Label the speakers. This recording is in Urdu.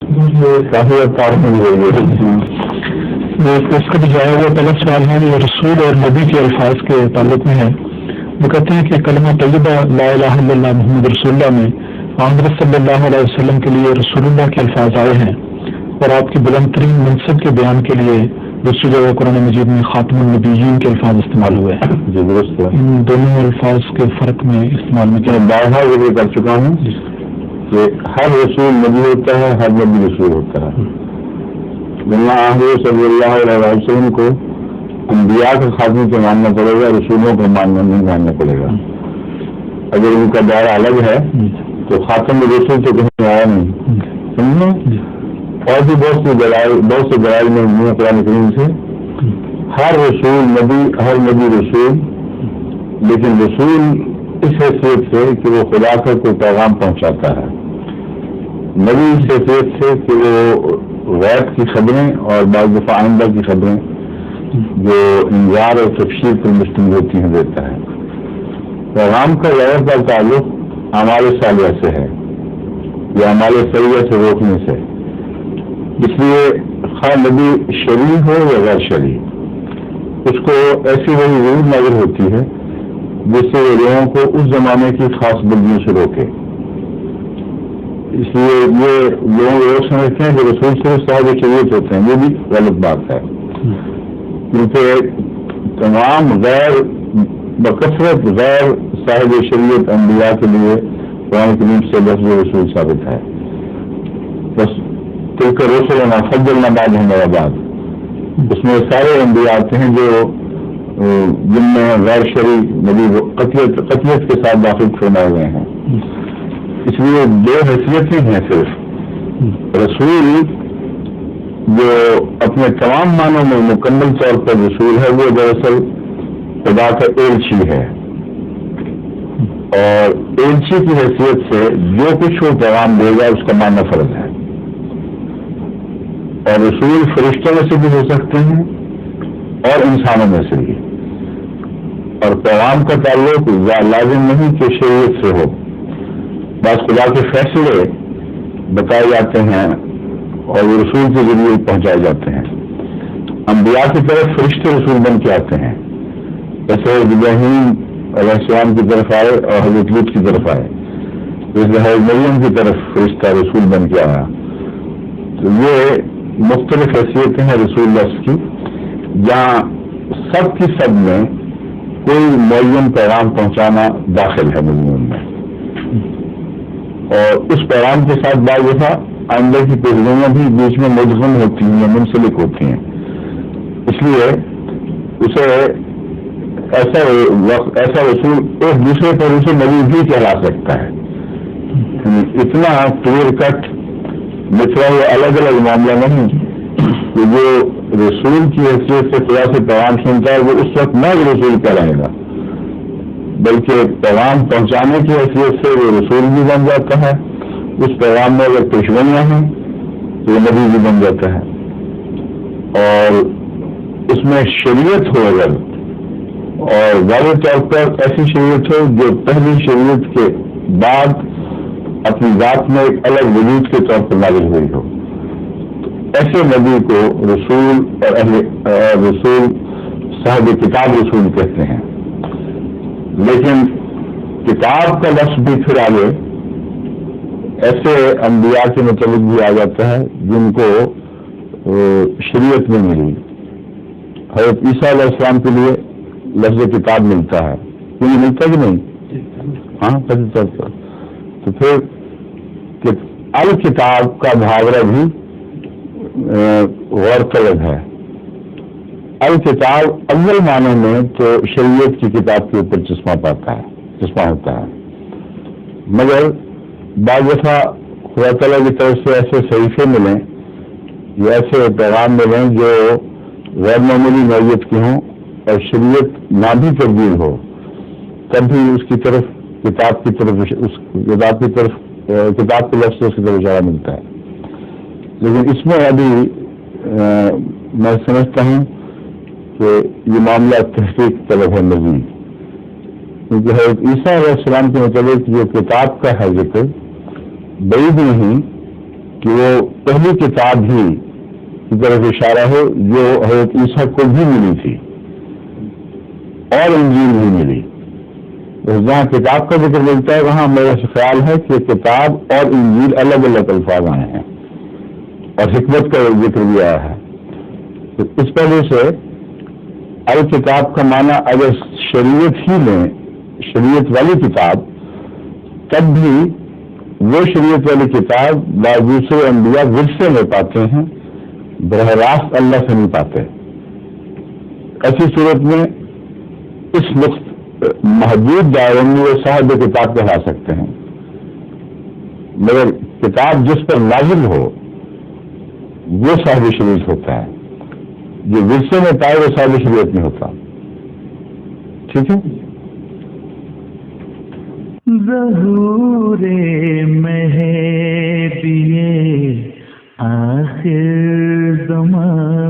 Speaker 1: کافی اس کا بھی جایا ہوا پہلا سوال ہے یہ رسول اور نبی کے الفاظ کے تعلق میں ہے. وہ کہتے ہیں کہ کلمہ طیبہ لا الہ الا اللہ محمد رسول اللہ میں حضرت صلی اللہ علیہ وسلم کے لیے رسول اللہ کے الفاظ آئے ہیں اور آپ کی بلند ترین منصب کے بیان کے لیے دوسری جگہ قرآن مجید میں خاتم النبیین کے الفاظ استعمال ہوئے ہیں.
Speaker 2: جی درست ہے.
Speaker 1: ان دونوں الفاظ کے فرق میں استعمال میں کیا
Speaker 2: بارہا ذکر کر چکا ہوں کہ ہر رسول نبی ہوتا ہے، ہر نبی رسول ہوتا ہے. حضرت صلی اللہ علیہ وسلم کو انبیاء کے خاتمے کو ماننا پڑے گا، رسولوں کو نہیں ماننا پڑے گا. اگر ان کا دائرہ الگ ہے تو خاتم رسول تو کہیں آیا نہیں. سمجھے؟ اور بھی بہت سے دلائل میں قرآن کریم سے ہر رسول نبی، ہر نبی رسول، لیکن رسول اس حیثیت سے کہ وہ خدا کا کوئی پیغام پہنچاتا ہے، نبی اس حیثیت سے کہ وہ غیب کی خبریں اور بعض دفعہ آئندہ کی خبریں جو انذار اور تبشیر پر مشتمل ہوتی ہیں دیتا ہے. پیغام کا زیادہ تر تعلق اعمال صالحہ سے ہے یا اعمال صالحہ سے روکنے سے. اس لیے خواہ نبی شرعی ہو یا غیر شرعی، اس کو ایسی وہی ضرور نظر ہوتی ہے جس سے وہ لوگوں کو اس زمانے کی خاص بندیوں سے روکے. اس لیے یہ لوگ سمجھتے ہیں کہ رسول صرف صاحب شریعت ہوتے ہیں، یہ بھی غلط بات ہے. کیونکہ تمام غیر بکثرت غیر صاحب شریعت انبیاء کے لیے قرآن کریم سے لفظ رسول ثابت ہے. بس تلک رسولنا فضلنا بعضهم على بعض، اس میں سارے انبیاء آتے ہیں جو جن میں غیر شرعی نبی قطعیت کے ساتھ داخل فرمائے ہوئے ہیں. اس لیے دو حیثیتیں ہیں. صرف رسول جو اپنے تمام معنوں میں مکمل طور پر رسول ہے، وہ دراصل خدا کا ایلچی ہے، اور ایلچی کی حیثیت سے جو کچھ وہ پیغام دے گا اس کا ماننا فرض ہے. اور رسول فرشتوں میں سے بھی ہو سکتے ہیں اور انسانوں میں سے بھی. اور پیغام کا تعلق لازم نہیں کہ شریعت سے ہو. بعض خدا کے فیصلے بتائے جاتے ہیں اور وہ رسول کے ذریعے پہنچائے جاتے ہیں. انبیاء کی طرف فرشتے رسول بن کے آتے ہیں، جیسے ابراہیم علیہ السلام کی طرف آئے اور حضرت لوط کی طرف آئے، جیسے حضرت مریم کی طرف فرشتہ رسول بن کے آیا. تو یہ مختلف حیثیتیں ہیں رسول لفظ کی، جہاں سب کی سب میں کوئی معین پیغام پہنچانا داخل ہے مضمون میں، اور اس پیغام کے ساتھ بعض دفعہ آئندہ کی پیغامیں بھی بیچ میں مدغم ہوتی ہیں یا منسلک ہوتی ہیں. اس لیے اسے ایسا رسول ایک دوسرے پر اسے نبی بھی کہلا سکتا ہے. اتنا کلیئر کٹ مترا ہوا الگ الگ معاملہ نہیں کہ جو رسول کی حیثیت سے خدا سے پیغام سنتا ہے وہ اس وقت نہ رسول کہلائے گا، بلکہ پیغام پہنچانے کی حیثیت سے وہ رسول بھی بن جاتا ہے. اس پیغام میں اگر پیشگوئیاں ہیں تو وہ نبی بھی بن جاتا ہے. اور اس میں شریعت ہو اگر، اور واضح طور پر ایسی شریعت ہو جو پہلی شریعت کے بعد اپنی ذات میں ایک الگ وجود کے طور پر نازل ہوئی ہو، تو ایسے نبی کو رسول اور رسول صاحب کتاب رسول کہتے ہیں. لیکن کتاب کا لفظ بھی پھر آگے ایسے انبیاء کے متعلق بھی آ جاتا ہے جن کو شریعت میں ملی. حضرت عیسیٰ علیہ السلام کے لیے لفظ کتاب ملتا ہے، یہ ملتا کہ نہیں؟ ہاں پہلے طور پر. تو پھر الکتاب کا محاورہ بھی غور طلب ہے. الکتاب اول معنی میں تو شریعت کی کتاب کے اوپر چشمہ ہوتا ہے، مگر بعض دفعہ خدا تعالیٰ کی طرف سے ایسے صحیفے ملیں یا ایسے پیغام ملیں جو غیر معمولی نوعیت کے ہوں اور شریعت نہ بھی تبدیل ہو، تب بھی اس کی طرف کتاب کی طرف کتاب کے لفظ سے اس کی طرف اشارہ ملتا ہے. لیکن اس میں ابھی میں سمجھتا ہوں کہ یہ معاملہ تحقیق طلب ہے مزید، کیونکہ حضرت عیسیٰ علیہ السلام کے متعلق جو کتاب کا ہے ذکر بعید نہیں کہ وہ پہلی کتاب ہی کی طرف اشارہ ہے جو حضرت عیسیٰ کو بھی ملی تھی اور انجیل بھی ملی. جہاں کتاب کا ذکر ملتا ہے وہاں میرا خیال ہے کہ کتاب اور انجیل الگ الگ الفاظ آئے ہیں اور حکمت کا ذکر بھی آیا ہے. تو اس وجہ سے الکتاب کا معنی اگر شریعت ہی لیں، شریعت والی کتاب، تب بھی وہ شریعت والی کتاب دوسرے انبیاء ورثے میں پاتے ہیں، براہ راست اللہ سے نہیں پاتے. ایسی صورت میں اس محدود دائرے میں وہ صاحب کتاب کہلا سکتے ہیں، مگر کتاب جس پر نازل ہو وہ صاحب شریعت ہوتا ہے، جو ورثے میں پائے وہ صاحب شریعت نہیں ہوتا. ٹھیک ہے.
Speaker 3: ظہور مہدی آخر زمان